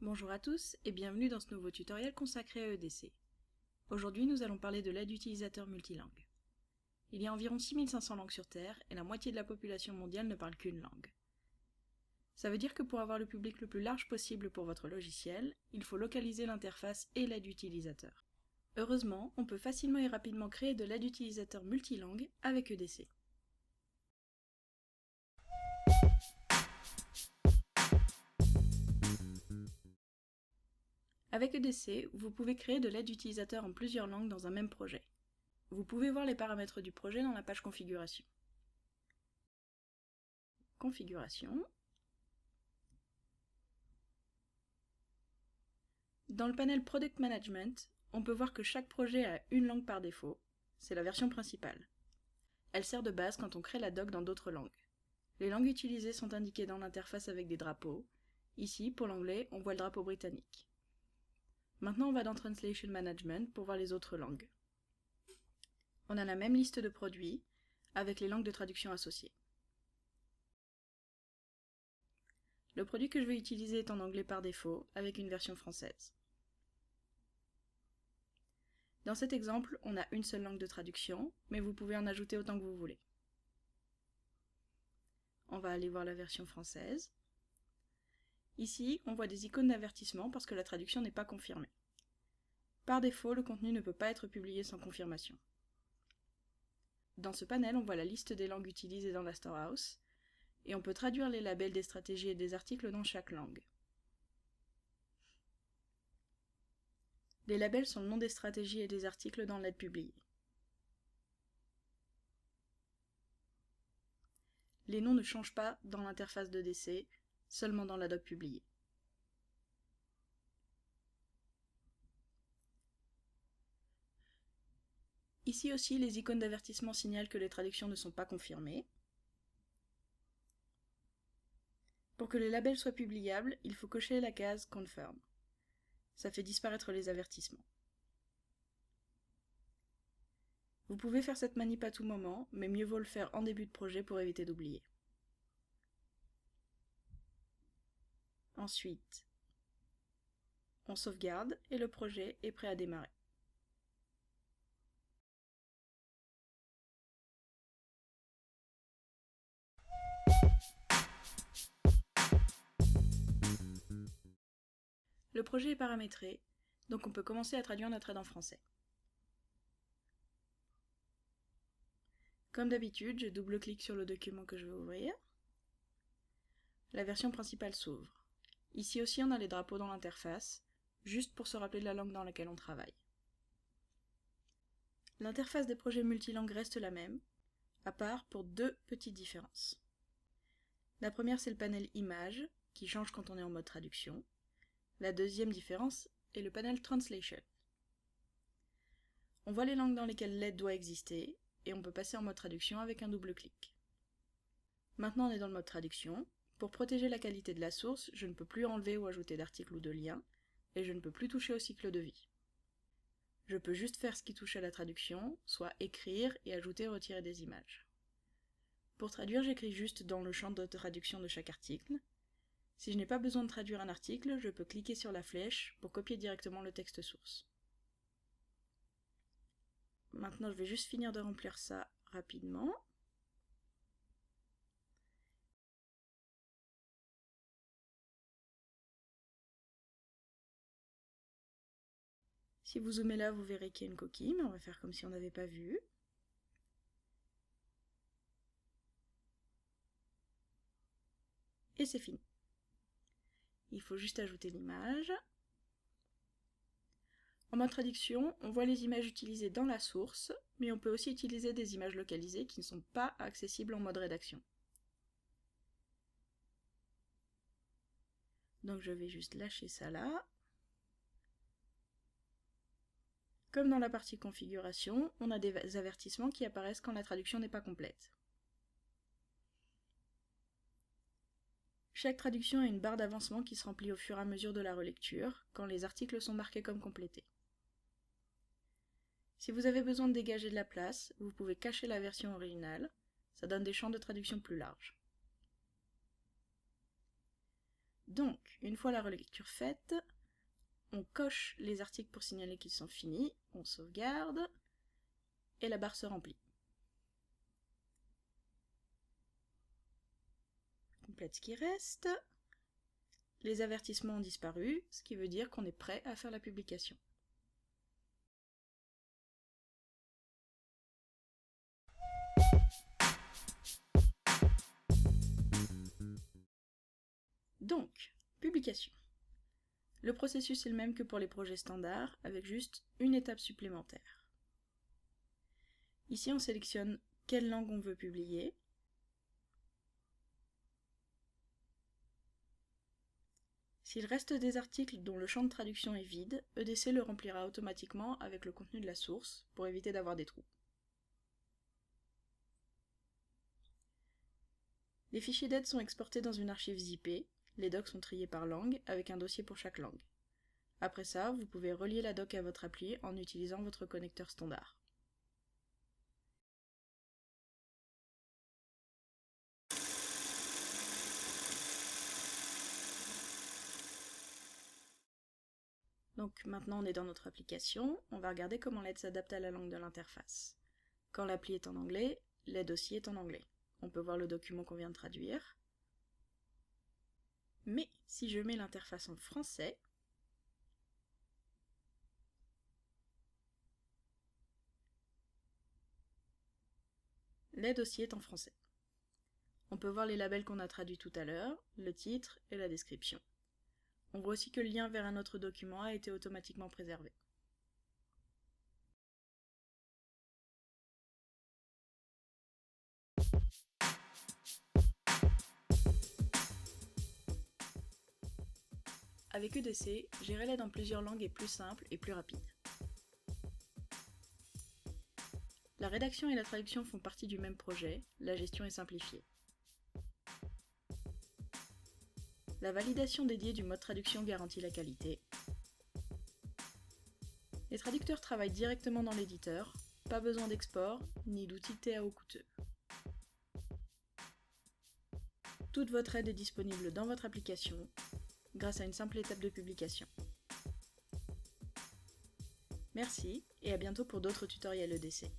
Bonjour à tous et bienvenue dans ce nouveau tutoriel consacré à EDC. Aujourd'hui nous allons parler de l'aide utilisateur multilingue. Il y a environ 6500 langues sur Terre et la moitié de la population mondiale ne parle qu'une langue. Ça veut dire que pour avoir le public le plus large possible pour votre logiciel, il faut localiser l'interface et l'aide utilisateur. Heureusement, on peut facilement et rapidement créer de l'aide utilisateur multilingue avec EDC. Avec EDC, vous pouvez créer de l'aide utilisateur en plusieurs langues dans un même projet. Vous pouvez voir les paramètres du projet dans la page Configuration. Configuration. Dans le panel Product Management, on peut voir que chaque projet a une langue par défaut. C'est la version principale. Elle sert de base quand on crée la doc dans d'autres langues. Les langues utilisées sont indiquées dans l'interface avec des drapeaux. Ici, pour l'anglais, on voit le drapeau britannique. Maintenant, on va dans Translation Management pour voir les autres langues. On a la même liste de produits, avec les langues de traduction associées. Le produit que je vais utiliser est en anglais par défaut, avec une version française. Dans cet exemple, on a une seule langue de traduction, mais vous pouvez en ajouter autant que vous voulez. On va aller voir la version française. Ici, on voit des icônes d'avertissement parce que la traduction n'est pas confirmée. Par défaut, le contenu ne peut pas être publié sans confirmation. Dans ce panel, on voit la liste des langues utilisées dans la Storehouse, et on peut traduire les labels des stratégies et des articles dans chaque langue. Les labels sont le nom des stratégies et des articles dans l'aide publiée. Les noms ne changent pas dans l'interface d'EDC, seulement dans la doc publiée. Ici aussi, les icônes d'avertissement signalent que les traductions ne sont pas confirmées. Pour que les labels soient publiables, il faut cocher la case « Confirm ». Ça fait disparaître les avertissements. Vous pouvez faire cette manip à tout moment, mais mieux vaut le faire en début de projet pour éviter d'oublier. Ensuite, on sauvegarde et le projet est prêt à démarrer. Le projet est paramétré, donc on peut commencer à traduire notre aide en français. Comme d'habitude, je double-clique sur le document que je veux ouvrir. La version principale s'ouvre. Ici aussi, on a les drapeaux dans l'interface, juste pour se rappeler de la langue dans laquelle on travaille. L'interface des projets multilangues reste la même, à part pour deux petites différences. La première, c'est le panel Images, qui change quand on est en mode traduction. La deuxième différence est le panel Translation. On voit les langues dans lesquelles l'aide doit exister, et on peut passer en mode traduction avec un double clic. Maintenant on est dans le mode traduction. Pour protéger la qualité de la source, je ne peux plus enlever ou ajouter d'articles ou de liens, et je ne peux plus toucher au cycle de vie. Je peux juste faire ce qui touche à la traduction, soit écrire et ajouter ou retirer des images. Pour traduire, j'écris juste dans le champ de traduction de chaque article. Si je n'ai pas besoin de traduire un article, je peux cliquer sur la flèche pour copier directement le texte source. Maintenant, je vais juste finir de remplir ça rapidement. Si vous zoomez là, vous verrez qu'il y a une coquille, mais on va faire comme si on n'avait pas vu. Et c'est fini. Il faut juste ajouter l'image. En mode traduction, on voit les images utilisées dans la source, mais on peut aussi utiliser des images localisées qui ne sont pas accessibles en mode rédaction. Donc je vais juste lâcher ça là. Comme dans la partie configuration, on a des avertissements qui apparaissent quand la traduction n'est pas complète. Chaque traduction a une barre d'avancement qui se remplit au fur et à mesure de la relecture, quand les articles sont marqués comme complétés. Si vous avez besoin de dégager de la place, vous pouvez cacher la version originale, ça donne des champs de traduction plus larges. Donc, une fois la relecture faite, on coche les articles pour signaler qu'ils sont finis, on sauvegarde, et la barre se remplit. On complète ce qui reste. Les avertissements ont disparu, ce qui veut dire qu'on est prêt à faire la publication. Donc, publication. Le processus est le même que pour les projets standards, avec juste une étape supplémentaire. Ici, on sélectionne quelle langue on veut publier. S'il reste des articles dont le champ de traduction est vide, EDC le remplira automatiquement avec le contenu de la source, pour éviter d'avoir des trous. Les fichiers d'aide sont exportés dans une archive zippée, les docs sont triés par langue, avec un dossier pour chaque langue. Après ça, vous pouvez relier la doc à votre appli en utilisant votre connecteur standard. Donc maintenant on est dans notre application, on va regarder comment l'aide s'adapte à la langue de l'interface. Quand l'appli est en anglais, l'aide aussi est en anglais. On peut voir le document qu'on vient de traduire. Mais si je mets l'interface en français, l'aide aussi est en français. On peut voir les labels qu'on a traduits tout à l'heure, le titre et la description. On voit aussi que le lien vers un autre document a été automatiquement préservé. Avec EDC, gérer l'aide en plusieurs langues est plus simple et plus rapide. La rédaction et la traduction font partie du même projet, la gestion est simplifiée. La validation dédiée du mode traduction garantit la qualité. Les traducteurs travaillent directement dans l'éditeur, pas besoin d'export ni d'outils TAO coûteux. Toute votre aide est disponible dans votre application, grâce à une simple étape de publication. Merci et à bientôt pour d'autres tutoriels EDC.